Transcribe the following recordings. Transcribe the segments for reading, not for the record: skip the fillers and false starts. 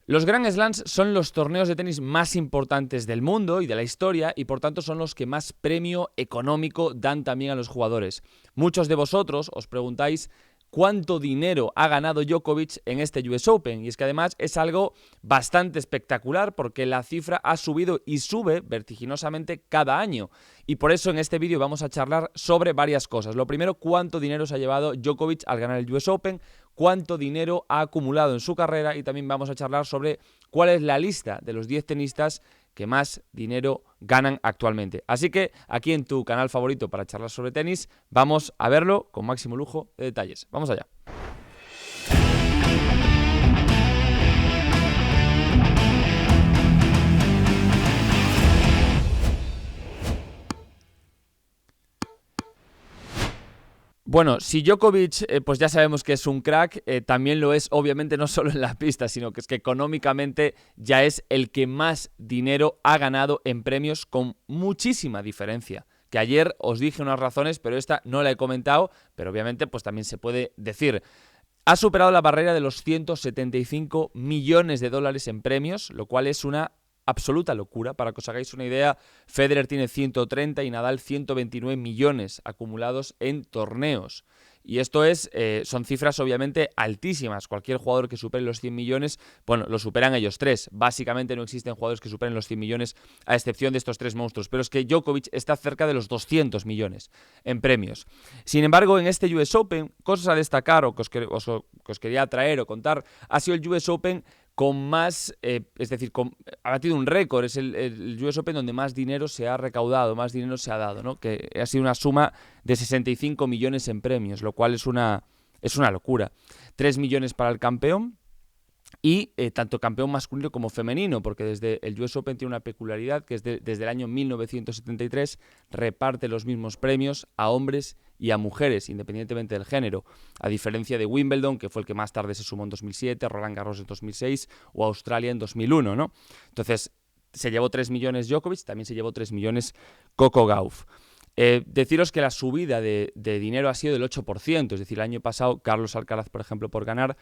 Los Grand Slams son los torneos de tenis más importantes del mundo y de la historia y por tanto son los que más premio económico dan también a los jugadores. Muchos de vosotros os preguntáis cuánto dinero ha ganado Djokovic en este US Open y es que además es algo bastante espectacular porque la cifra ha subido y sube vertiginosamente cada año y por eso en este vídeo vamos a charlar sobre varias cosas. Lo primero, cuánto dinero se ha llevado Djokovic al ganar el US Open, cuánto dinero ha acumulado en su carrera y también vamos a charlar sobre cuál es la lista de los 10 tenistas que más dinero ganan actualmente. Así que aquí en tu canal favorito para charlar sobre tenis, vamos a verlo con máximo lujo de detalles. Vamos allá. Bueno, si Djokovic, pues ya sabemos que es un crack, también lo es obviamente no solo en la pista, sino que es que económicamente ya es el que más dinero ha ganado en premios con muchísima diferencia. Que ayer os dije unas razones, pero esta no la he comentado, pero obviamente pues también se puede decir. Ha superado la barrera de los 175 millones de dólares en premios, lo cual es una absoluta locura. Para que os hagáis una idea, Federer tiene 130 y Nadal 129 millones acumulados en torneos. Y esto son cifras obviamente altísimas. Cualquier jugador que supere los 100 millones, bueno, lo superan ellos tres. Básicamente no existen jugadores que superen los 100 millones a excepción de estos tres monstruos. Pero es que Djokovic está cerca de los 200 millones en premios. Sin embargo, en este US Open, cosas a destacar o que os quería traer o contar, ha sido el US Open con más, ha batido un récord, es el US Open donde más dinero se ha recaudado, más dinero se ha dado, ¿no? Que ha sido una suma de 65 millones en premios, lo cual es una locura. 3 millones para el campeón y tanto campeón masculino como femenino, porque desde el US Open tiene una peculiaridad que es desde el año 1973 reparte los mismos premios a hombres y a mujeres, independientemente del género, a diferencia de Wimbledon, que fue el que más tarde se sumó en 2007, Roland Garros en 2006 o Australia en 2001, ¿no? Entonces, se llevó 3 millones Djokovic, también se llevó 3 millones Coco Gauff. Deciros que la subida de dinero ha sido del 8%, es decir, el año pasado Carlos Alcaraz, por ejemplo, por ganar,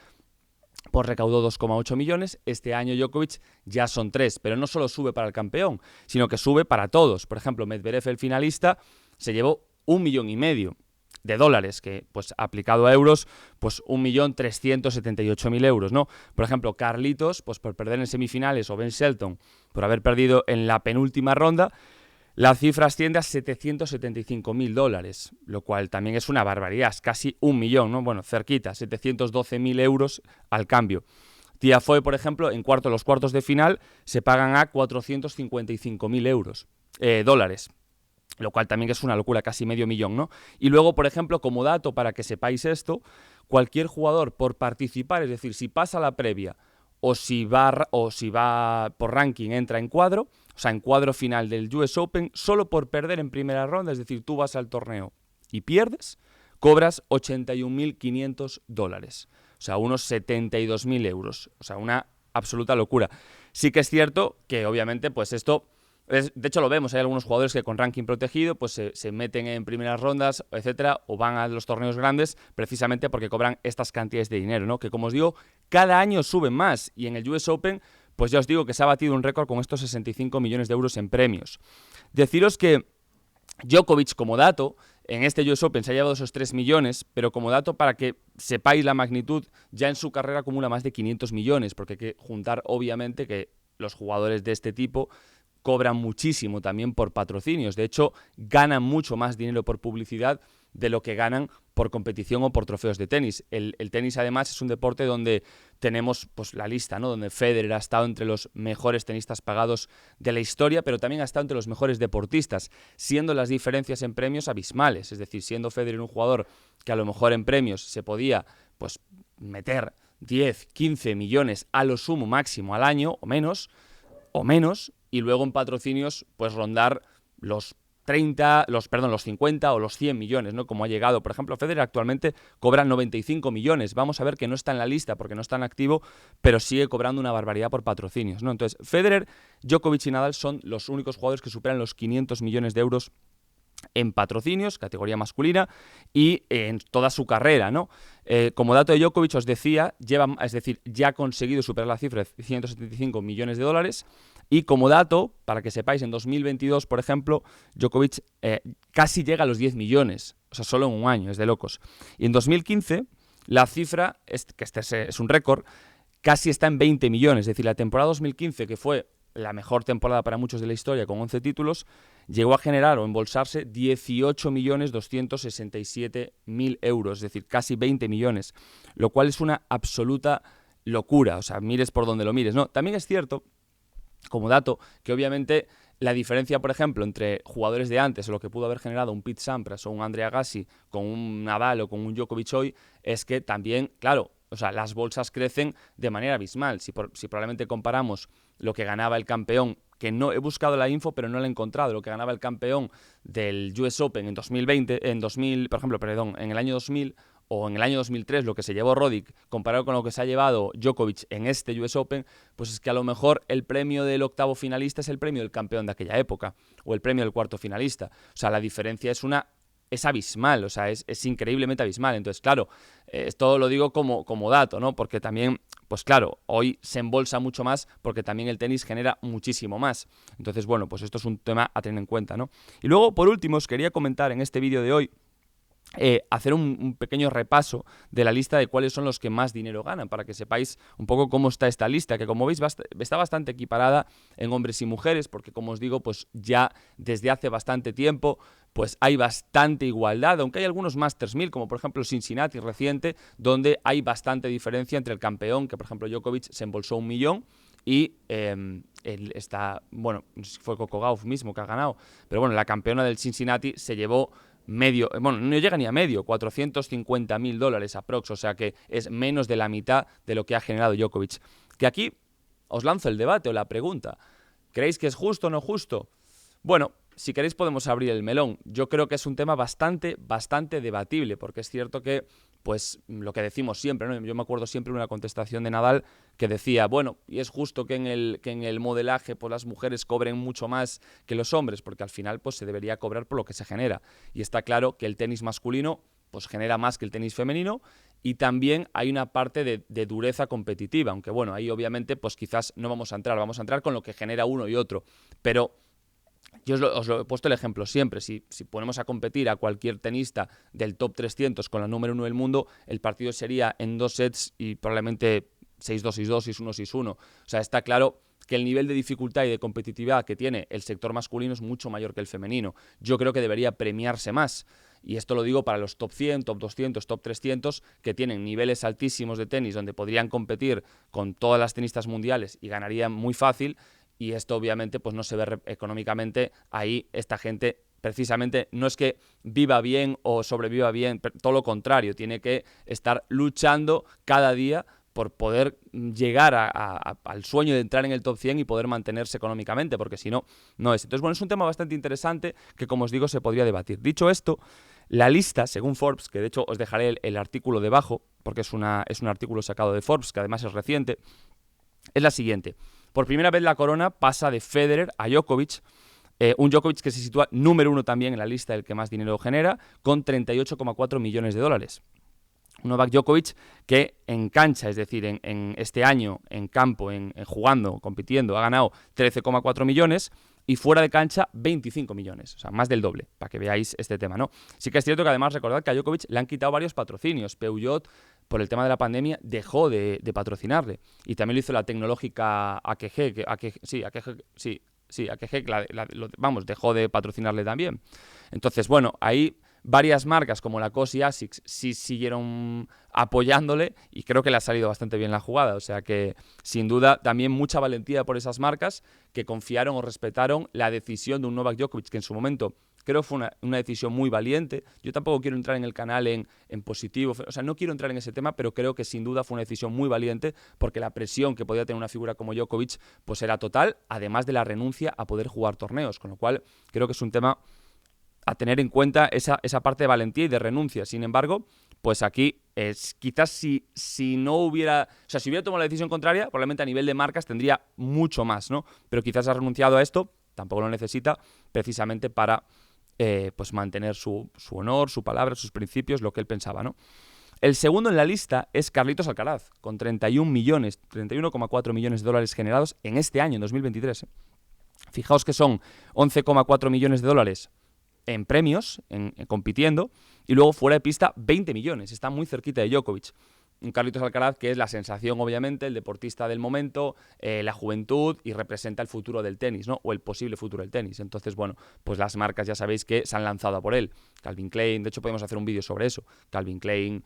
pues recaudó 2,8 millones, este año Djokovic ya son 3, pero no solo sube para el campeón, sino que sube para todos. Por ejemplo, Medvedev, el finalista, se llevó 1,5 millones de dólares, que pues aplicado a euros, pues 1.378.000 euros, ¿no? Por ejemplo, Carlitos, pues por perder en semifinales, o Ben Shelton, por haber perdido en la penúltima ronda, la cifra asciende a 775.000 dólares, lo cual también es una barbaridad, es casi 1 millón, ¿no? Bueno, cerquita, 712.000 euros al cambio. Tiafoe, por ejemplo, en los cuartos de final se pagan a 455.000 dólares, lo cual también es una locura, casi medio millón, ¿no? Y luego, por ejemplo, como dato para que sepáis esto, cualquier jugador por participar, es decir, si pasa la previa o si va por ranking, entra en cuadro, o sea, en cuadro final del US Open, solo por perder en primera ronda, es decir, tú vas al torneo y pierdes, cobras 81.500 dólares, o sea, unos 72.000 euros, o sea, una absoluta locura. Sí que es cierto que, obviamente, pues esto... De hecho lo vemos, hay algunos jugadores que con ranking protegido pues se meten en primeras rondas, etcétera, o van a los torneos grandes precisamente porque cobran estas cantidades de dinero, ¿no? Que como os digo, cada año suben más y en el US Open pues ya os digo que se ha batido un récord con estos 65 millones de euros en premios. Deciros que Djokovic, como dato, en este US Open se ha llevado esos 3 millones, pero como dato para que sepáis la magnitud, ya en su carrera acumula más de 500 millones, porque hay que juntar obviamente que los jugadores de este tipo cobran muchísimo también por patrocinios. De hecho, ganan mucho más dinero por publicidad de lo que ganan por competición o por trofeos de tenis. El tenis, además, es un deporte donde tenemos pues la lista, ¿no? Donde Federer ha estado entre los mejores tenistas pagados de la historia, pero también ha estado entre los mejores deportistas, siendo las diferencias en premios abismales. Es decir, siendo Federer un jugador que a lo mejor en premios se podía pues meter 10, 15 millones a lo sumo máximo al año o menos, y luego en patrocinios pues rondar los 50 o los 100 millones, ¿no? Como ha llegado. Por ejemplo, Federer actualmente cobra 95 millones. Vamos a ver que no está en la lista porque no está en activo, pero sigue cobrando una barbaridad por patrocinios, ¿no? Entonces, Federer, Djokovic y Nadal son los únicos jugadores que superan los 500 millones de euros en patrocinios, categoría masculina, y en toda su carrera, ¿no? Como dato de Djokovic, os decía, ya ha conseguido superar la cifra de 175 millones de dólares, y como dato, para que sepáis, en 2022, por ejemplo, Djokovic casi llega a los 10 millones, o sea, solo en un año, es de locos. Y en 2015, la cifra, que este es un récord, casi está en 20 millones, es decir, la temporada 2015, que fue la mejor temporada para muchos de la historia, con 11 títulos, llegó a generar o embolsarse 18.267.000 euros, es decir, casi 20 millones, lo cual es una absoluta locura, o sea, mires por donde lo mires, ¿no? También es cierto, como dato, que obviamente la diferencia, por ejemplo, entre jugadores de antes o lo que pudo haber generado un Pete Sampras o un Andre Agassi con un Nadal o con un Djokovic hoy, es que también, claro, o sea, las bolsas crecen de manera abismal. Si probablemente comparamos lo que ganaba el campeón, que no he buscado la info, pero no la he encontrado, lo que ganaba el campeón del US Open en 2020, en el año 2000 o en el año 2003, lo que se llevó Roddick, comparado con lo que se ha llevado Djokovic en este US Open, pues es que a lo mejor el premio del octavo finalista es el premio del campeón de aquella época, o el premio del cuarto finalista. O sea, la diferencia es abismal, o sea, es increíblemente abismal. Entonces, claro, esto lo digo como dato, ¿no? Porque también, pues claro, hoy se embolsa mucho más porque también el tenis genera muchísimo más. Entonces, bueno, pues esto es un tema a tener en cuenta, ¿no? Y luego, por último, os quería comentar en este vídeo de hoy, hacer un pequeño repaso de la lista de cuáles son los que más dinero ganan, para que sepáis un poco cómo está esta lista, que como veis está bastante equiparada en hombres y mujeres, porque como os digo, pues ya desde hace bastante tiempo pues hay bastante igualdad, aunque hay algunos Masters 1000, como por ejemplo Cincinnati reciente, donde hay bastante diferencia entre el campeón, que por ejemplo Djokovic se embolsó 1 millón, y bueno, no sé si fue Coco Gauff mismo que ha ganado, pero bueno, la campeona del Cincinnati se llevó no llega ni a medio, 450.000 dólares aprox, o sea que es menos de la mitad de lo que ha generado Djokovic. Que aquí os lanzo el debate o la pregunta, ¿creéis que es justo o no justo? Bueno, si queréis podemos abrir el melón. Yo creo que es un tema bastante debatible, porque es cierto que, pues, lo que decimos siempre, ¿no? Yo me acuerdo siempre de una contestación de Nadal que decía, bueno, y es justo que en el modelaje, pues, las mujeres cobren mucho más que los hombres, porque al final, pues, se debería cobrar por lo que se genera. Y está claro que el tenis masculino, pues, genera más que el tenis femenino, y también hay una parte de dureza competitiva, aunque bueno, ahí obviamente, pues, quizás no vamos a entrar con lo que genera uno y otro, pero yo os lo he puesto el ejemplo siempre. Si ponemos a competir a cualquier tenista del top 300 con la número 1 del mundo, el partido sería en 2 sets y probablemente 6-2, 6-2, 6-1, 6-1. O sea, está claro que el nivel de dificultad y de competitividad que tiene el sector masculino es mucho mayor que el femenino. Yo creo que debería premiarse más. Y esto lo digo para los top 100, top 200, top 300, que tienen niveles altísimos de tenis donde podrían competir con todas las tenistas mundiales y ganarían muy fácil. Y esto obviamente pues no se ve económicamente. Ahí esta gente precisamente no es que viva bien o sobreviva bien, todo lo contrario, tiene que estar luchando cada día por poder llegar al sueño de entrar en el top 100 y poder mantenerse económicamente, porque si no, no es. Entonces, bueno, es un tema bastante interesante que, como os digo, se podría debatir. Dicho esto, la lista, según Forbes, que de hecho os dejaré el artículo debajo, porque es un artículo sacado de Forbes, que además es reciente, es la siguiente. Por primera vez la corona pasa de Federer a Djokovic, un Djokovic que se sitúa número 1 también en la lista del que más dinero genera, con 38,4 millones de dólares. Novak Djokovic que en cancha, es decir, en este año, en campo, jugando, compitiendo, ha ganado 13,4 millones y fuera de cancha 25 millones, o sea, más del doble, para que veáis este tema, ¿no? Sí que es cierto que además recordad que a Djokovic le han quitado varios patrocinios. Peugeot, por el tema de la pandemia, dejó de patrocinarle, y también lo hizo la tecnológica AKG, dejó de patrocinarle también. Entonces, bueno, ahí varias marcas como Lacoste y Asics sí siguieron apoyándole y creo que le ha salido bastante bien la jugada. O sea que, sin duda, también mucha valentía por esas marcas que confiaron o respetaron la decisión de un Novak Djokovic que en su momento creo fue una decisión muy valiente. Yo tampoco quiero entrar en el canal en positivo, o sea, no quiero entrar en ese tema, pero creo que sin duda fue una decisión muy valiente porque la presión que podía tener una figura como Djokovic pues era total, además de la renuncia a poder jugar torneos, con lo cual creo que es un tema a tener en cuenta esa parte de valentía y de renuncia. Sin embargo, pues aquí quizás si no hubiera, o sea, si hubiera tomado la decisión contraria, probablemente a nivel de marcas tendría mucho más, ¿no? Pero quizás ha renunciado a esto, tampoco lo necesita, precisamente para pues mantener su honor, su palabra, sus principios, lo que él pensaba, ¿no? El segundo en la lista es Carlitos Alcaraz, con 31,4 millones de dólares generados en este año, en 2023. Fijaos que son 11,4 millones de dólares en premios, en compitiendo, y luego fuera de pista 20 millones. Está muy cerquita de Djokovic. Un Carlitos Alcaraz que es la sensación, obviamente, el deportista del momento, la juventud, y representa el futuro del tenis, ¿no? O el posible futuro del tenis. Entonces, bueno, pues las marcas ya sabéis que se han lanzado a por él. Calvin Klein, de hecho podemos hacer un vídeo sobre eso. Calvin Klein,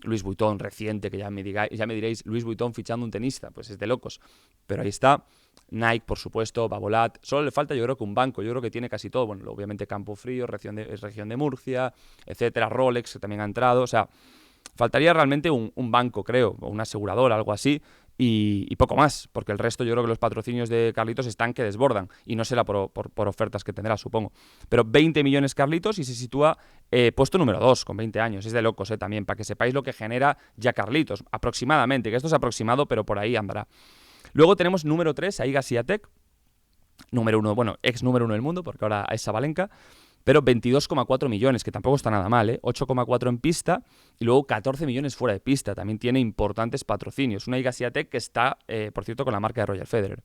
Louis Vuitton reciente, que ya me diréis, Louis Vuitton fichando un tenista, pues es de locos. Pero ahí está. Nike, por supuesto, Babolat. Solo le falta, yo creo, que un banco. Yo creo que tiene casi todo. Bueno, obviamente Campo Frío, región de Murcia, etcétera. Rolex, que también ha entrado. O sea, faltaría realmente un banco, creo, o una aseguradora, algo así, y poco más, porque el resto yo creo que los patrocinios de Carlitos están que desbordan, y no será por ofertas que tendrá, supongo. Pero 20 millones Carlitos y se sitúa puesto número 2, con 20 años. Es de locos, también, para que sepáis lo que genera ya Carlitos, aproximadamente, que esto es aproximado, pero por ahí andará. Luego tenemos número 3 a Iga Swiatek, número 1, bueno, ex número 1 del mundo, porque ahora es Sabalenka, pero 22,4 millones, que tampoco está nada mal, 8,4 en pista y luego 14 millones fuera de pista. También tiene importantes patrocinios. Una Iga Swiatek que está, por cierto, con la marca de Roger Federer.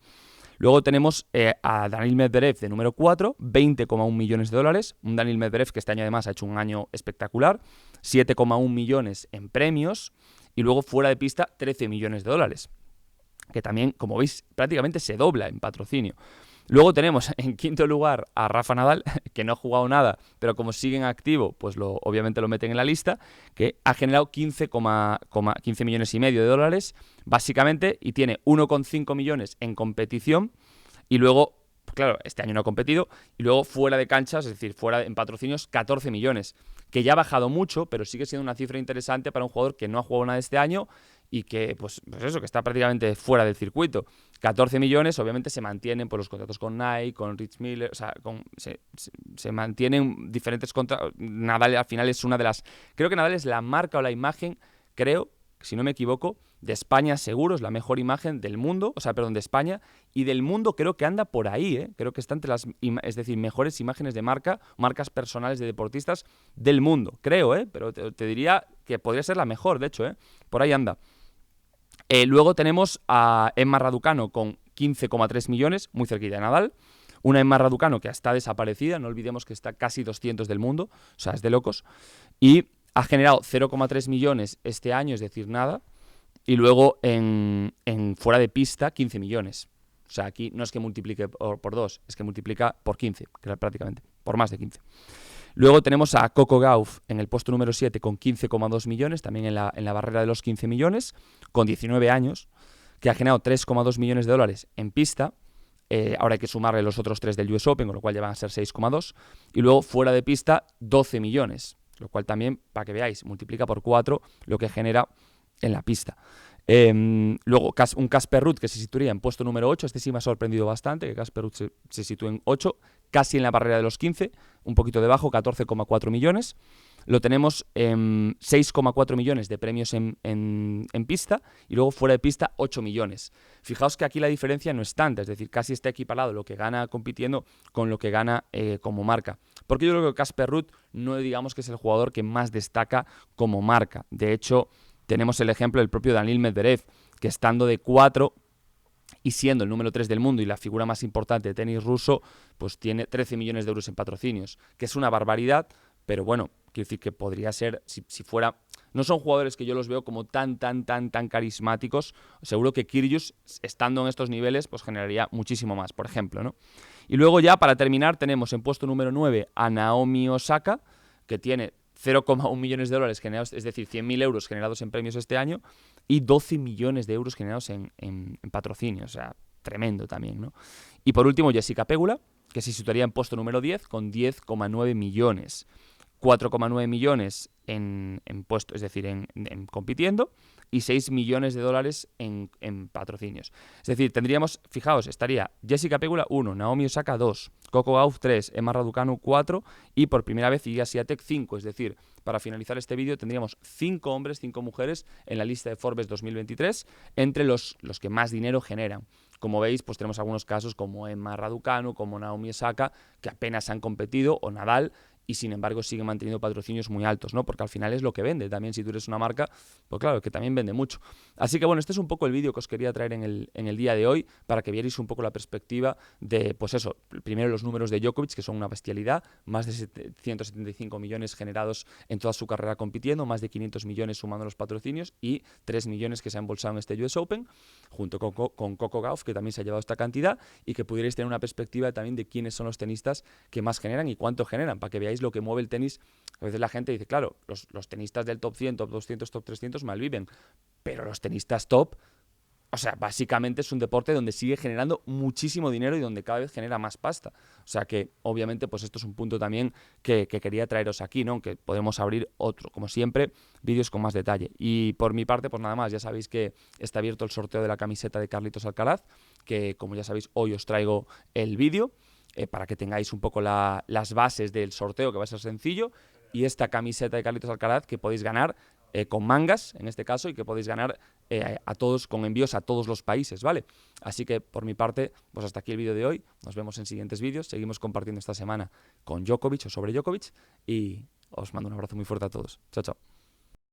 Luego tenemos a Daniil Medvedev de número 4, 20,1 millones de dólares. Un Daniil Medvedev que este año además ha hecho un año espectacular, 7,1 millones en premios y luego fuera de pista 13 millones de dólares. Que también, como veis, prácticamente se dobla en patrocinio. Luego tenemos en quinto lugar a Rafa Nadal, que no ha jugado nada, pero como sigue en activo, pues obviamente lo meten en la lista, que ha generado 15 millones y medio de dólares, básicamente, y tiene 1,5 millones en competición, y luego, claro, este año no ha competido, y luego fuera de canchas, es decir, fuera en patrocinios, 14 millones, que ya ha bajado mucho, pero sigue siendo una cifra interesante para un jugador que no ha jugado nada este año, y que, pues eso, que está prácticamente fuera del circuito. 14 millones, obviamente se mantienen por los contratos con Nike, con Rich Miller, o sea, se mantienen diferentes contratos. Nadal al final es una de las... Creo que Nadal es la marca o la imagen, creo, si no me equivoco, de España seguro, es la mejor imagen del mundo, o sea, perdón, de España, y del mundo creo que anda por ahí, creo que está entre las, es decir, mejores imágenes de marcas personales de deportistas del mundo, creo, pero te diría que podría ser la mejor, de hecho, por ahí anda. Luego tenemos a Emma Raducanu con 15,3 millones, muy cerquita de Nadal. Una Emma Raducanu que está desaparecida, no olvidemos que está casi 200 del mundo, o sea, es de locos. Y ha generado 0,3 millones este año, es decir, nada. Y luego en fuera de pista, 15 millones. O sea, aquí no es que multiplique por 2, es que multiplica por 15, prácticamente, por más de 15. Luego tenemos a Coco Gauff en el puesto número 7 con 15,2 millones, también en la barrera de los 15 millones, con 19 años, que ha generado 3,2 millones de dólares en pista. Ahora hay que sumarle los otros 3 del US Open, con lo cual ya van a ser 6,2. Y luego fuera de pista 12 millones, lo cual también, para que veáis, multiplica por 4 lo que genera en la pista. Luego un Casper Ruud que se situaría en puesto número 8. Este sí me ha sorprendido bastante, que Casper Ruud se sitúe en 8, casi en la barrera de los 15, un poquito debajo, 14,4 millones. Lo tenemos en 6,4 millones de premios en pista y luego fuera de pista 8 millones. Fijaos que aquí la diferencia no es tanta, es decir, casi está equiparado lo que gana compitiendo con lo que gana como marca. Porque yo creo que Casper Ruud no digamos que es el jugador que más destaca como marca. De hecho, tenemos el ejemplo del propio Daniil Medvedev, que estando de 4 y siendo el número 3 del mundo y la figura más importante de tenis ruso, pues tiene 13 millones de euros en patrocinios, que es una barbaridad, pero bueno, quiero decir que podría ser, si fuera... No son jugadores que yo los veo como tan carismáticos. Seguro que Kyrgios, estando en estos niveles, pues generaría muchísimo más, por ejemplo, ¿no? Y luego ya, para terminar, tenemos en puesto número 9 a Naomi Osaka, que tiene 0,1 millones de dólares generados, es decir, 100.000 euros generados en premios este año y 12 millones de euros generados en patrocinio, o sea, tremendo también, ¿no? Y por último, Jessica Pegula, que se situaría en puesto número 10 con 10,9 millones. 4,9 millones en puesto, es decir, en compitiendo, y 6 millones de dólares en patrocinios. Es decir, tendríamos, fijaos, estaría Jessica Pegula 1, Naomi Osaka 2, Coco Gauff 3, Emma Raducanu 4 y por primera vez Iga Swiatek 5. Es decir, para finalizar este vídeo tendríamos 5 hombres, 5 mujeres en la lista de Forbes 2023 entre los que más dinero generan. Como veis, pues tenemos algunos casos como Emma Raducanu, como Naomi Osaka, que apenas han competido, o Nadal, y sin embargo siguen manteniendo patrocinios muy altos, ¿no? Porque al final es lo que vende. También si tú eres una marca, pues claro, que también vende mucho. Así que bueno, este es un poco el vídeo que os quería traer en el día de hoy, para que vierais un poco la perspectiva de, pues eso, primero los números de Djokovic, que son una bestialidad, más de 175 millones generados en toda su carrera compitiendo, más de 500 millones sumando los patrocinios y 3 millones que se han embolsado en este US Open, junto con Coco Gauff, que también se ha llevado esta cantidad, y que pudierais tener una perspectiva también de quiénes son los tenistas que más generan y cuánto generan, para que veáis lo que mueve el tenis. A veces la gente dice, claro, los tenistas del top 100, top 200, top 300 malviven, pero los tenistas top, o sea, básicamente es un deporte donde sigue generando muchísimo dinero y donde cada vez genera más pasta. O sea que, obviamente, pues esto es un punto también que quería traeros aquí, ¿no? Que podemos abrir otro, como siempre, vídeos con más detalle. Y por mi parte, pues nada más, ya sabéis que está abierto el sorteo de la camiseta de Carlitos Alcaraz, que como ya sabéis, hoy os traigo el vídeo, para que tengáis un poco las bases del sorteo, que va a ser sencillo, y esta camiseta de Carlitos Alcaraz que podéis ganar con mangas, en este caso, y que podéis ganar a todos, con envíos a todos los países, ¿vale? Así que, por mi parte, pues hasta aquí el vídeo de hoy. Nos vemos en siguientes vídeos. Seguimos compartiendo esta semana con Djokovic o sobre Djokovic, y os mando un abrazo muy fuerte a todos. Chao, chao.